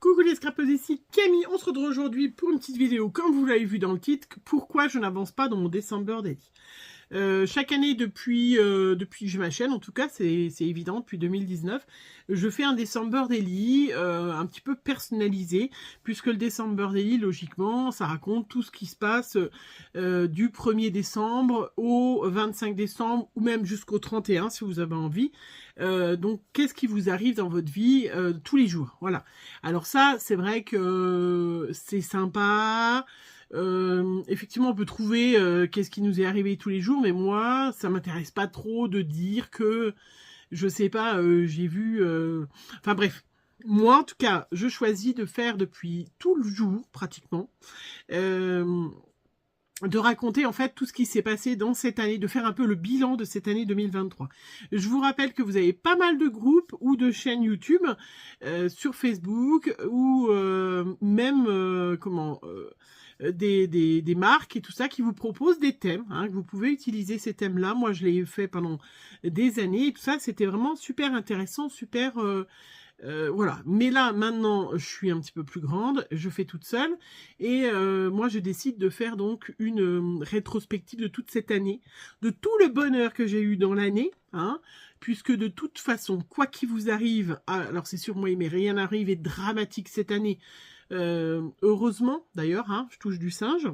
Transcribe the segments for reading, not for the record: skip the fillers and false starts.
Coucou les scrapeuses, ici Camille, on se retrouve aujourd'hui pour une petite vidéo, comme vous l'avez vu dans le titre, pourquoi je n'avance pas dans mon December Daily. Chaque année depuis que j'ai ma chaîne, en tout cas c'est évident, depuis 2019, je fais un December Daily un petit peu personnalisé, puisque le December Daily, logiquement, ça raconte tout ce qui se passe du 1er décembre au 25 décembre, ou même jusqu'au 31 si vous avez envie. Donc qu'est-ce qui vous arrive dans votre vie tous les jours, voilà. Alors ça, c'est vrai que c'est sympa. Effectivement, on peut trouver qu'est-ce qui nous est arrivé tous les jours, mais moi, ça m'intéresse pas trop de dire que, je sais pas, j'ai vu... Enfin bref, moi, en tout cas, je choisis de faire depuis tout le jour, pratiquement, de raconter en fait tout ce qui s'est passé dans cette année, de faire un peu le bilan de cette année 2023. Je vous rappelle que vous avez pas mal de groupes ou de chaînes YouTube sur Facebook ou même des marques et tout ça qui vous proposent des thèmes, hein, que vous pouvez utiliser ces thèmes-là. Moi, je l'ai fait pendant des années et tout ça, c'était vraiment super intéressant, super... voilà, mais là maintenant je suis un petit peu plus grande, je fais toute seule et moi je décide de faire donc une rétrospective de toute cette année, de tout le bonheur que j'ai eu dans l'année, hein, puisque de toute façon, quoi qu'il vous arrive, alors c'est sûr moi il m'est rien arrivé de dramatique cette année, heureusement d'ailleurs, hein, je touche du singe.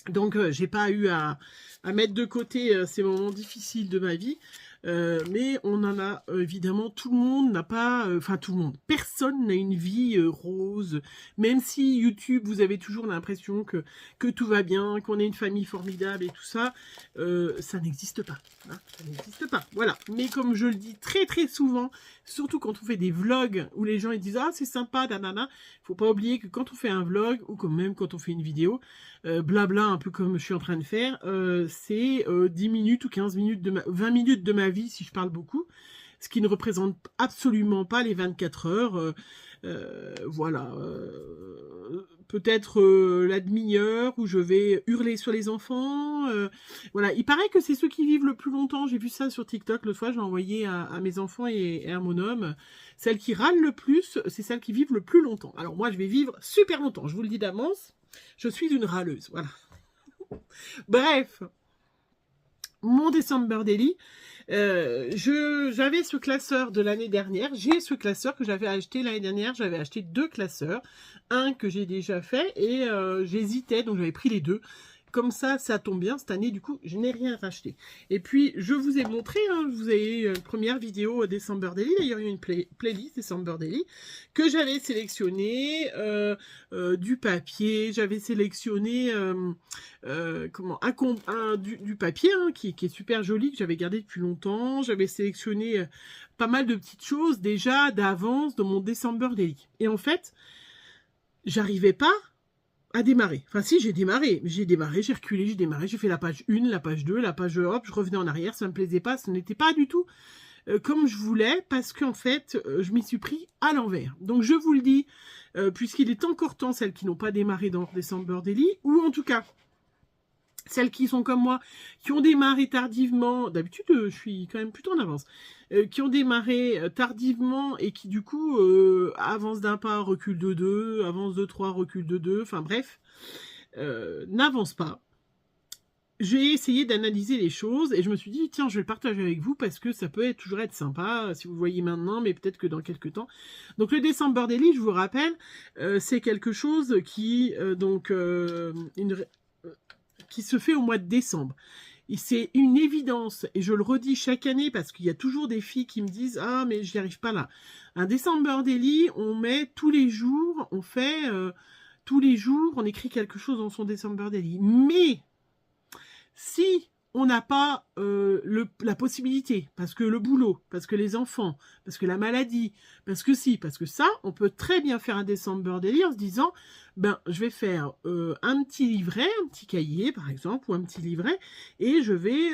Donc j'ai pas eu à mettre de côté ces moments difficiles de ma vie. Mais on en a évidemment, tout le monde n'a pas, enfin tout le monde, personne n'a une vie rose, même si YouTube vous avez toujours l'impression que tout va bien, qu'on est une famille formidable et tout ça, ça n'existe pas, hein, ça n'existe pas, voilà. Mais comme je le dis très très souvent, surtout quand on fait des vlogs où les gens ils disent ah c'est sympa, nanana, faut pas oublier que quand on fait un vlog ou quand même quand on fait une vidéo, blabla un peu comme je suis en train de faire, c'est 10 minutes ou 15 minutes 20 minutes de ma vie si je parle beaucoup, ce qui ne représente absolument pas les 24 heures, voilà, peut-être la demi-heure où je vais hurler sur les enfants, voilà, il paraît que c'est ceux qui vivent le plus longtemps, j'ai vu ça sur TikTok l'autre fois, j'ai envoyé à mes enfants et à mon homme, celles qui râlent le plus, c'est celles qui vivent le plus longtemps. Alors moi je vais vivre super longtemps, je vous le dis d'avance, je suis une râleuse, voilà. Bref, mon December Daily, j'avais ce classeur de l'année dernière, j'ai ce classeur que j'avais acheté l'année dernière, j'avais acheté 2 classeurs, un que j'ai déjà fait et j'hésitais, donc j'avais pris les 2. Comme ça tombe bien, cette année, du coup, je n'ai rien racheté. Et puis, je vous ai montré, hein, vous avez une première vidéo December Daily, d'ailleurs, il y a une playlist December Daily, que j'avais sélectionné du papier, j'avais sélectionné du papier, hein, qui est super joli, que j'avais gardé depuis longtemps, j'avais sélectionné pas mal de petites choses, déjà, d'avance, dans mon December Daily. Et en fait, j'arrivais pas à démarrer. Enfin si, j'ai démarré, j'ai reculé, j'ai démarré, j'ai fait la page 1, la page 2, la page hop, je revenais en arrière, ça me plaisait pas, ce n'était pas du tout comme je voulais, parce qu'en fait, je m'y suis pris à l'envers. Donc je vous le dis, puisqu'il est encore temps, celles qui n'ont pas démarré dans December Daily, ou en tout cas, celles qui sont comme moi, qui ont démarré tardivement, d'habitude je suis quand même plutôt en avance, qui ont démarré tardivement et qui du coup avancent d'un pas, recule de 2, avance de 3, recule de 2, enfin bref, n'avance pas. J'ai essayé d'analyser les choses et je me suis dit, tiens, je vais le partager avec vous parce que ça peut toujours être sympa, si vous le voyez maintenant, mais peut-être que dans quelques temps. Donc le December Daily, je vous rappelle, c'est quelque chose qui, qui se fait au mois de décembre. C'est une évidence, et je le redis chaque année, parce qu'il y a toujours des filles qui me disent « Ah, mais j'y arrive pas là ». Un December Daily, on met tous les jours, on fait tous les jours, on écrit quelque chose dans son December Daily. Mais si on n'a pas la possibilité, parce que le boulot, parce que les enfants, parce que la maladie, parce que si, parce que ça, on peut très bien faire un December Daily en se disant, ben, je vais faire un petit livret, un petit cahier par exemple, ou un petit livret, et je vais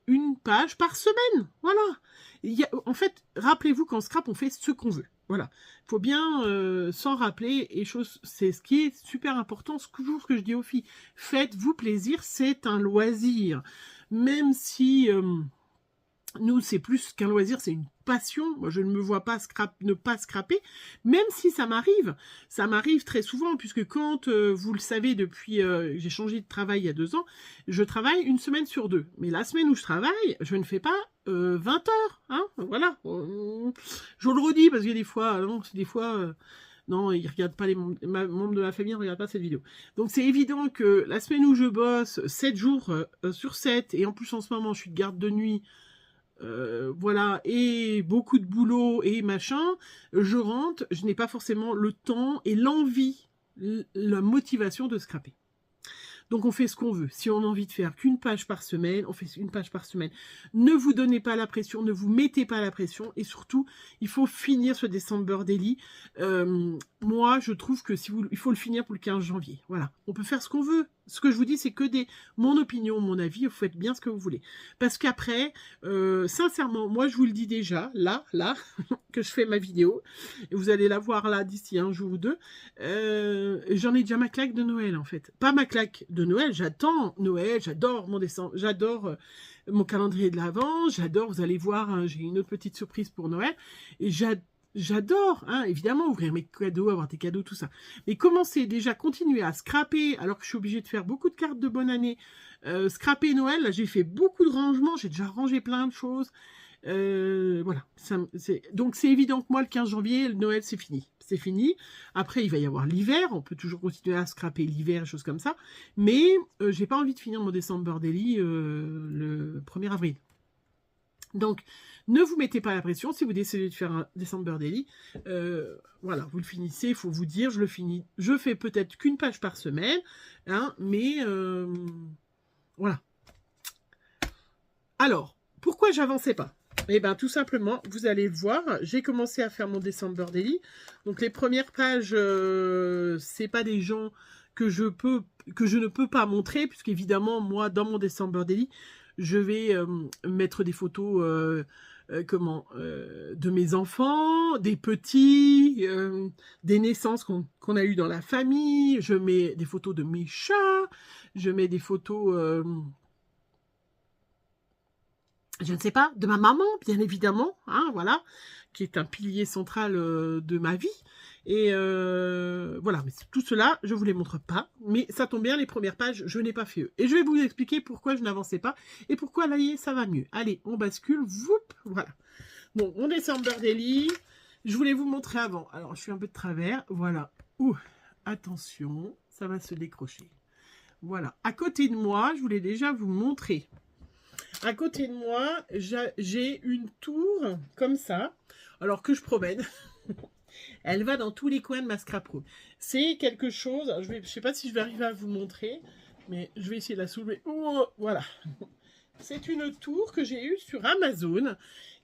une page par semaine, voilà. En fait, rappelez-vous qu'en scrap, on fait ce qu'on veut. Voilà, il faut bien s'en rappeler, et c'est ce qui est super important, toujours ce que je dis aux filles, faites-vous plaisir, c'est un loisir. Même si nous, c'est plus qu'un loisir, c'est une passion. Moi, je ne me vois pas ne pas scraper, même si ça m'arrive très souvent, puisque quand, vous le savez, depuis, j'ai changé de travail il y a 2 ans, je travaille une semaine sur 2. Mais la semaine où je travaille, je ne fais pas 20 heures, hein, voilà. Je le redis, parce qu'il y a des fois, non, c'est des fois... non, ils regardent pas membres de ma famille ne regardent pas cette vidéo. Donc c'est évident que la semaine où je bosse 7 jours sur 7, et en plus en ce moment je suis de garde de nuit, voilà, et beaucoup de boulot et machin, je rentre, je n'ai pas forcément le temps et l'envie, la motivation de scraper. Donc on fait ce qu'on veut. Si on a envie de faire qu'une page par semaine, on fait une page par semaine. Ne vous donnez pas la pression, ne vous mettez pas la pression. Et surtout, il faut finir ce December Daily. Moi, je trouve que il faut le finir pour le 15 janvier. Voilà, on peut faire ce qu'on veut. Ce que je vous dis, c'est que mon opinion, mon avis, vous faites bien ce que vous voulez. Parce qu'après, sincèrement, moi je vous le dis déjà, là, que je fais ma vidéo, et vous allez la voir là d'ici un jour ou deux, j'en ai déjà ma claque de Noël en fait. Pas ma claque de Noël, j'attends Noël, j'adore mon décembre, j'adore mon calendrier de l'Avent, j'adore, vous allez voir, hein, j'ai une autre petite surprise pour Noël, et j'adore, hein, évidemment, ouvrir mes cadeaux, avoir des cadeaux, tout ça. Mais continuer à scraper, alors que je suis obligée de faire beaucoup de cartes de bonne année, scraper Noël, là j'ai fait beaucoup de rangements, j'ai déjà rangé plein de choses. Voilà. Donc c'est évident que moi, le 15 janvier, le Noël, c'est fini. C'est fini. Après, il va y avoir l'hiver. On peut toujours continuer à scraper l'hiver, choses comme ça. Mais j'ai pas envie de finir mon December Daily le 1er avril. Donc, ne vous mettez pas la pression. Si vous décidez de faire un December Daily, voilà, vous le finissez. Il faut vous dire, je le finis. Je fais peut-être qu'une page par semaine, hein, mais voilà. Alors, pourquoi j'avançais pas? Eh bien, tout simplement, vous allez le voir, j'ai commencé à faire mon December Daily. Donc, les premières pages, c'est pas des gens que je ne peux pas montrer, puisqu'évidemment, moi, dans mon December Daily, je vais mettre des photos de mes enfants, des petits, des naissances qu'on a eues dans la famille. Je mets des photos de mes chats, je mets des photos... je ne sais pas, de ma maman, bien évidemment, hein, voilà, qui est un pilier central de ma vie. Et voilà, mais tout cela, je ne vous les montre pas. Mais ça tombe bien, les premières pages, je n'ai pas fait eux. Et je vais vous expliquer pourquoi je n'avançais pas et pourquoi là, ça va mieux. Allez, on bascule, whoop, voilà. Donc, mon December Daily, je voulais vous montrer avant. Alors, je suis un peu de travers, voilà. Ouh, attention, ça va se décrocher. Voilà, à côté de moi, je voulais déjà vous montrer. À côté de moi, j'ai une tour comme ça, alors que je promène. Elle va dans tous les coins de ma scrap room. C'est quelque chose, je ne sais pas si je vais arriver à vous montrer, mais je vais essayer de la soulever. Oh, voilà. C'est une tour que j'ai eue sur Amazon,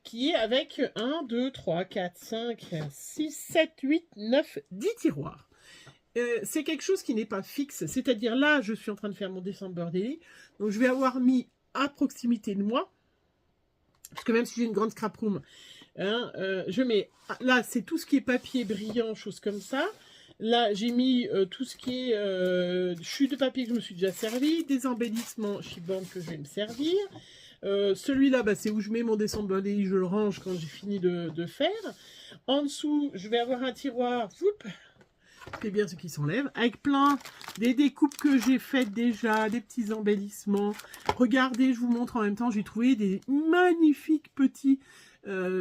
qui est avec 1, 2, 3, 4, 5, 6, 7, 8, 9, 10 tiroirs. C'est quelque chose qui n'est pas fixe, c'est-à-dire là, je suis en train de faire mon December Daily, donc je vais avoir mis à proximité de moi, parce que même si j'ai une grande scrap room, hein, je mets, là c'est tout ce qui est papier brillant, choses comme ça. Là j'ai mis tout ce qui est chute de papier que je me suis déjà servi, des embellissements Chiborn que je vais me servir. Celui-là, bah, c'est où je mets mon December Daily, je le range quand j'ai fini de faire. En dessous, je vais avoir un tiroir, whoop, c'est bien ce qui s'enlève, avec plein des découpes que j'ai faites déjà, des petits embellissements. Regardez, je vous montre en même temps, j'ai trouvé des magnifiques petits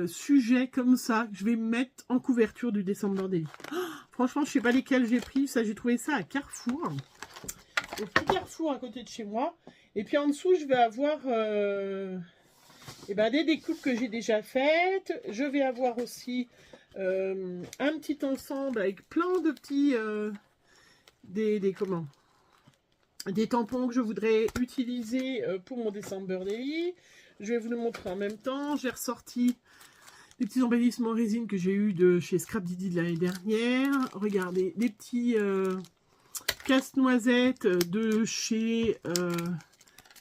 sujets comme ça, que je vais mettre en couverture du December Daily. Oh, franchement, je ne sais pas lesquels j'ai pris, ça j'ai trouvé ça à Carrefour. Au petit Carrefour à côté de chez moi. Et puis en dessous, je vais avoir des découpes que j'ai déjà faites. Je vais avoir aussi... un petit ensemble avec plein de petits des tampons que je voudrais utiliser pour mon December Daily. Je vais vous le montrer en même temps. J'ai ressorti des petits embellissements résine que j'ai eu de chez Scrap Didi de l'année dernière. Regardez, des petits casse-noisettes de chez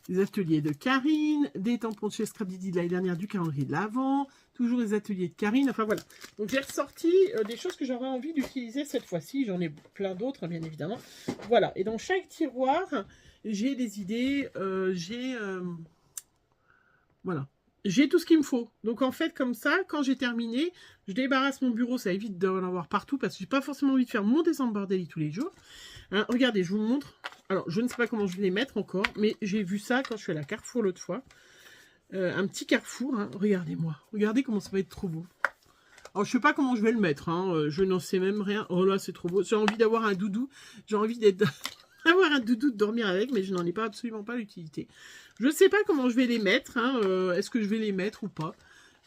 les ateliers de Karine, des tampons de chez Scrap Didi de l'année dernière du calendrier de l'Avent, toujours les ateliers de Karine, enfin voilà. Donc j'ai ressorti des choses que j'aurais envie d'utiliser cette fois-ci, j'en ai plein d'autres, hein, bien évidemment. Voilà, et dans chaque tiroir, j'ai des idées, voilà. j'ai tout ce qu'il me faut. Donc en fait, comme ça, quand j'ai terminé, je débarrasse mon bureau, ça évite d'en avoir partout parce que j'ai pas forcément envie de faire mon December Daily tous les jours. Hein, regardez, je vous montre. Alors, je ne sais pas comment je vais les mettre encore, mais j'ai vu ça quand je suis à la Carrefour l'autre fois. Un petit Carrefour, hein. Regardez-moi. Regardez comment ça va être trop beau. Alors, je sais pas comment je vais le mettre, hein. Je n'en sais même rien. Oh là, c'est trop beau. J'ai envie d'avoir un doudou. J'ai envie d'avoir un doudou, de dormir avec, mais je n'en ai pas absolument pas l'utilité. Je ne sais pas comment je vais les mettre. Hein. Est-ce que je vais les mettre ou pas?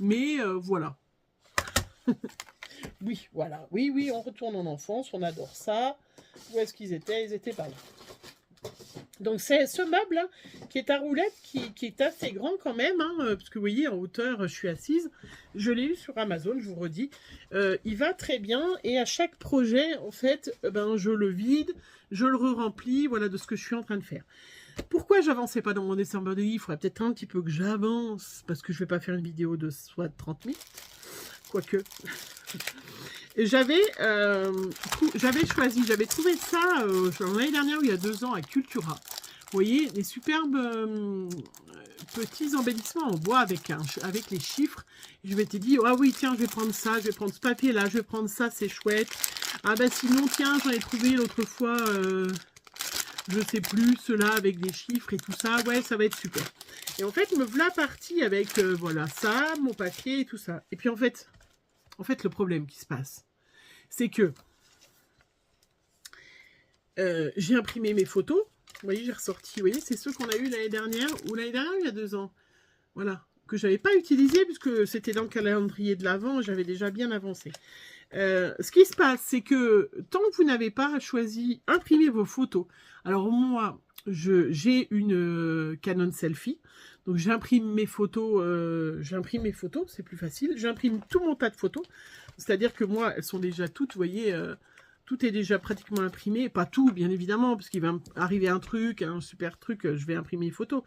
Mais voilà. Oui, voilà. Oui, oui, on retourne en enfance. On adore ça. Où est-ce qu'ils étaient? Ils étaient par là. Donc c'est ce meuble là, qui est à roulette, qui est assez grand quand même, hein, parce que vous voyez en hauteur je suis assise, je l'ai eu sur Amazon, je vous redis, il va très bien et à chaque projet en fait, ben, je le vide, je le re-remplis, voilà de ce que je suis en train de faire. Pourquoi j'avançais pas dans mon December Daily? Il faudrait peut-être un petit peu que j'avance, parce que je vais pas faire une vidéo de soit 30 minutes, quoique... J'avais choisi, j'avais trouvé ça l'année dernière ou il y a 2 ans à Cultura. Vous voyez, des superbes petits embellissements en bois avec les chiffres. Je m'étais dit, ah oui, tiens, je vais prendre ça, je vais prendre ce papier-là, je vais prendre ça, c'est chouette. Ah ben sinon, tiens, j'en ai trouvé l'autre fois, je sais plus, ceux-là avec des chiffres et tout ça. Ouais, ça va être super. Et en fait, me voilà partie avec, voilà, ça, mon papier et tout ça. Et puis en fait, le problème qui se passe, c'est que j'ai imprimé mes photos. Vous voyez, j'ai ressorti. Vous voyez, c'est ceux qu'on a eu l'année dernière ou l'année dernière, il y a 2 ans. Voilà, que je n'avais pas utilisé puisque c'était dans le calendrier de l'Avent. J'avais déjà bien avancé. Ce qui se passe, c'est que tant que vous n'avez pas choisi imprimer vos photos, alors moi, j'ai une Canon Selfie. Donc j'imprime mes photos, c'est plus facile. J'imprime tout mon tas de photos. C'est-à-dire que moi, elles sont déjà toutes, vous voyez, tout est déjà pratiquement imprimé. Pas tout, bien évidemment, parce qu'il va arriver un super truc, je vais imprimer les photos.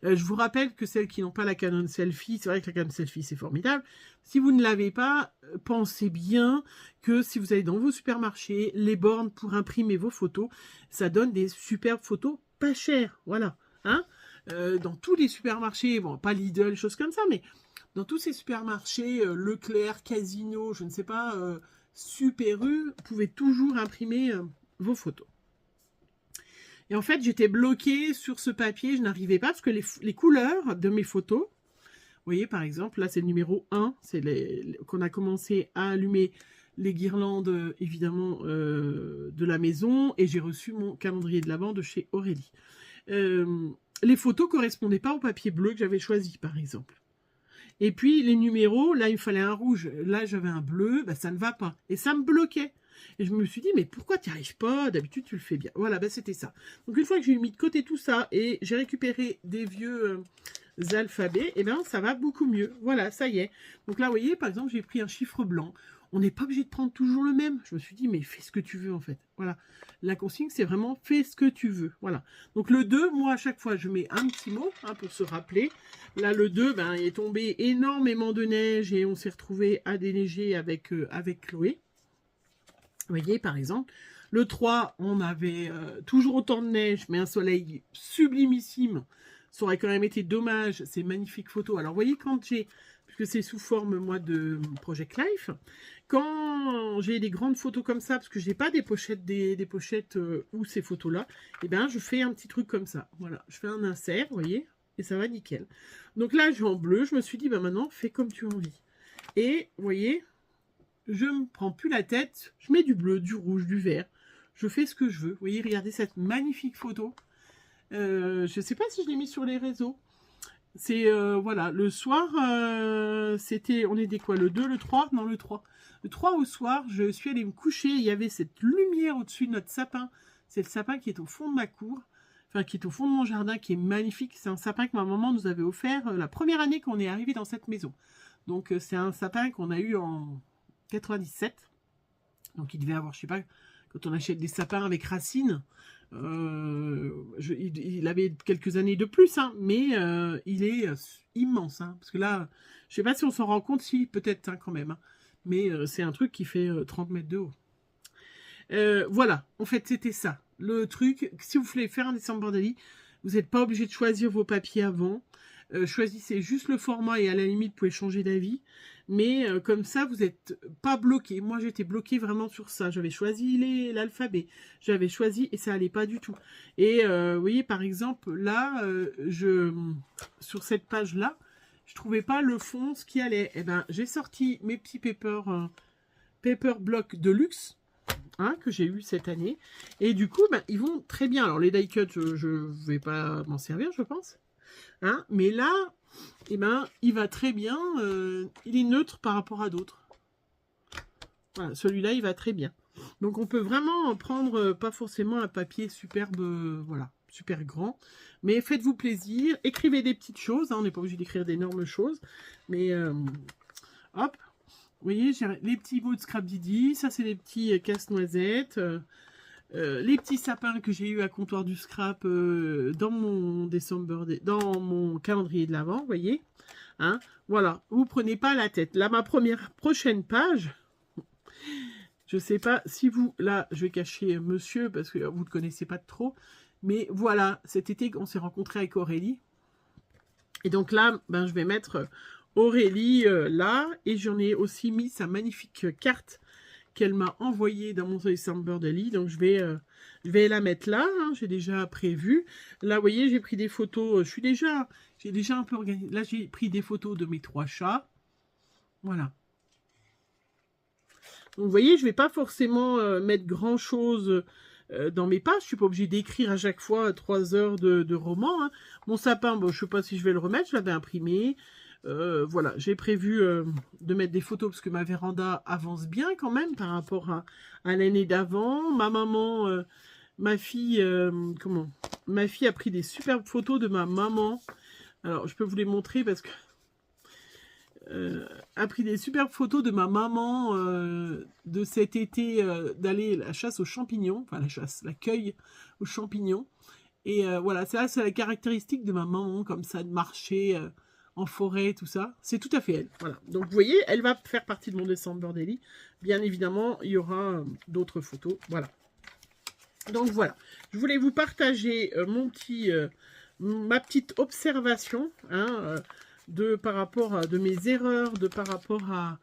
Je vous rappelle que celles qui n'ont pas la Canon Selfie, c'est vrai que la Canon Selfie, c'est formidable. Si vous ne l'avez pas, pensez bien que si vous allez dans vos supermarchés, les bornes pour imprimer vos photos, ça donne des superbes photos pas chères. Voilà, hein. Dans tous les supermarchés, bon, pas Lidl, choses comme ça, mais dans tous ces supermarchés, Leclerc, Casino, je ne sais pas, Super U, vous pouvez toujours imprimer vos photos. Et en fait, j'étais bloquée sur ce papier, je n'arrivais pas, parce que les couleurs de mes photos, vous voyez, par exemple, là, c'est le numéro 1, c'est qu'on a commencé à allumer les guirlandes, évidemment, de la maison, et j'ai reçu mon calendrier de l'Avent de chez Aurélie. Les photos correspondaient pas au papier bleu que j'avais choisi, par exemple. Et puis, les numéros, là, il me fallait un rouge. Là, j'avais un bleu, bah, ça ne va pas. Et ça me bloquait. Et je me suis dit, mais pourquoi tu n'y arrives pas? D'habitude, tu le fais bien. Voilà, bah, c'était ça. Donc, une fois que j'ai mis de côté tout ça et j'ai récupéré des vieux alphabets, et bien, ça va beaucoup mieux. Voilà, ça y est. Donc là, vous voyez, par exemple, j'ai pris un chiffre blanc. On n'est pas obligé de prendre toujours le même. Je me suis dit, mais fais ce que tu veux, en fait. Voilà. La consigne, c'est vraiment fais ce que tu veux. Voilà. Donc, le 2, moi, à chaque fois, je mets un petit mot hein, pour se rappeler. Là, le 2, ben, il est tombé énormément de neige et on s'est retrouvé à déneiger avec Chloé. Vous voyez, par exemple. Le 3, on avait toujours autant de neige, mais un soleil sublimissime. Ça aurait quand même été dommage, ces magnifiques photos. Alors, vous voyez, quand j'ai, puisque c'est sous forme, moi, de Project Life, quand j'ai des grandes photos comme ça, parce que je n'ai pas des pochettes, des pochettes où ces photos-là, eh bien, je fais un petit truc comme ça. Voilà, je fais un insert, vous voyez, et ça va nickel. Donc là, je vais en bleu, je me suis dit, bah maintenant, fais comme tu as envie. Et, vous voyez, je ne me prends plus la tête, je mets du bleu, du rouge, du vert, je fais ce que je veux. Vous voyez, regardez cette magnifique photo. Je ne sais pas si je l'ai mis sur les réseaux. C'est, voilà, le soir, c'était, on était quoi, le 2, le 3? Non, le 3. Le 3 au soir, je suis allée me coucher, il y avait cette lumière au-dessus de notre sapin. C'est le sapin qui est au fond de ma cour, enfin, qui est au fond de mon jardin, qui est magnifique. C'est un sapin que ma maman nous avait offert la première année qu'on est arrivé dans cette maison. Donc, c'est un sapin qu'on a eu en 97. Donc, il devait avoir, je sais pas, quand on achète des sapins avec racines, il avait quelques années de plus, hein, mais il est immense. Hein, parce que là, je sais pas si on s'en rend compte, si, peut-être hein, quand même. Hein, mais c'est un truc qui fait 30 mètres de haut. Voilà, en fait, c'était ça. Le truc, si vous voulez faire un December Daily, vous n'êtes pas obligé de choisir vos papiers avant. choisissez juste le format et à la limite, vous pouvez changer d'avis. Mais comme ça, vous n'êtes pas bloqué. Moi, j'étais bloquée vraiment sur ça. J'avais choisi l'alphabet. J'avais choisi et ça allait pas du tout. Et vous voyez, par exemple, là, sur cette page-là, je trouvais pas le fond, ce qui allait. Eh ben, j'ai sorti mes petits paper block de luxe. Hein, que j'ai eu cette année. Et du coup, ben, ils vont très bien. Alors, les die cut, je vais pas m'en servir, je pense. Hein, mais là, eh ben, il va très bien. Il est neutre par rapport à d'autres. Voilà, celui-là, il va très bien. Donc, on peut vraiment prendre, pas forcément un papier superbe, voilà, super grand. Mais faites-vous plaisir. Écrivez des petites choses. Hein, on n'est pas obligé d'écrire d'énormes choses. Mais, hop. Vous voyez, j'ai les petits bouts de Scrap Didi. Ça, c'est les petits casse-noisettes. Les petits sapins que j'ai eu à comptoir du scrap dans mon dans mon calendrier de l'Avent, vous voyez. Hein, voilà, vous prenez pas la tête. Là, ma prochaine page, je sais pas si vous, là, je vais cacher monsieur parce que vous ne connaissez pas trop, mais voilà, cet été, on s'est rencontré avec Aurélie. Et donc là, ben, je vais mettre Aurélie là, et j'en ai aussi mis sa magnifique carte qu'elle m'a envoyée dans mon December Daily. Donc je vais la mettre là, hein, j'ai déjà prévu. Là, vous voyez, j'ai pris des photos, j'ai déjà un peu organisé. Là, j'ai pris des photos de mes 3 chats. Voilà. Donc vous voyez, je ne vais pas forcément mettre grand chose dans mes pages. Je ne suis pas obligée d'écrire à chaque fois 3 heures de roman. Hein. Mon sapin, bon, je ne sais pas si je vais le remettre, je l'avais imprimé. Voilà, j'ai prévu de mettre des photos parce que ma véranda avance bien quand même par rapport à l'année d'avant. Ma maman, ma fille a pris des superbes photos de ma maman. Alors, je peux vous les montrer parce que a pris des superbes photos de ma maman de cet été d'aller la chasse aux champignons, enfin la cueille aux champignons. Et voilà, ça c'est la caractéristique de ma maman, comme ça, de marcher en forêt, tout ça. C'est tout à fait elle. Voilà. Donc, vous voyez, elle va faire partie de mon December Daily. Bien évidemment, il y aura d'autres photos. Voilà. Donc, voilà. Je voulais vous partager ma petite observation hein, par rapport à mes erreurs, par rapport à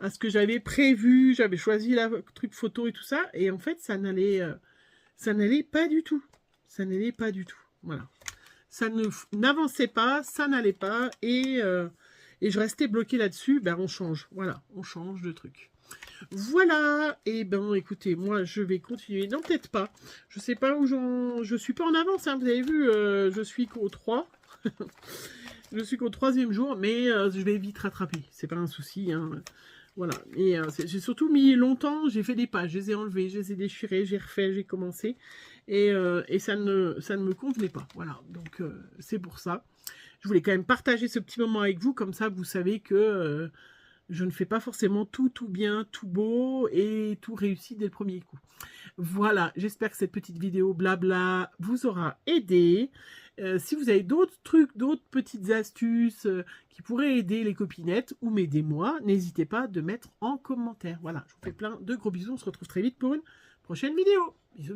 ce que j'avais prévu. J'avais choisi la truc photo et tout ça. Et en fait, ça n'allait pas du tout. Ça n'allait pas du tout. Voilà. Ça n'avançait pas, ça n'allait pas, et je restais bloquée là-dessus. Ben, on change, voilà, on change de truc. Voilà, et ben, écoutez, moi, je vais continuer. Non, peut-être pas. Je sais pas où je suis pas en avance, hein, vous avez vu, je suis qu'au 3. Je suis qu'au 3e jour, mais je vais vite rattraper. C'est pas un souci, hein. Voilà, et j'ai surtout mis longtemps, j'ai fait des pages, je les ai enlevées, je les ai déchirées, j'ai refait, j'ai commencé, et ça ne me convenait pas, voilà, donc c'est pour ça. Je voulais quand même partager ce petit moment avec vous, comme ça vous savez que je ne fais pas forcément tout bien, tout beau, et tout réussi dès le premier coup. Voilà, j'espère que cette petite vidéo blabla vous aura aidé. Si vous avez d'autres trucs, d'autres petites astuces qui pourraient aider les copinettes ou m'aider moi, n'hésitez pas de mettre en commentaire. Voilà, je vous fais plein de gros bisous. On se retrouve très vite pour une prochaine vidéo. Bisous.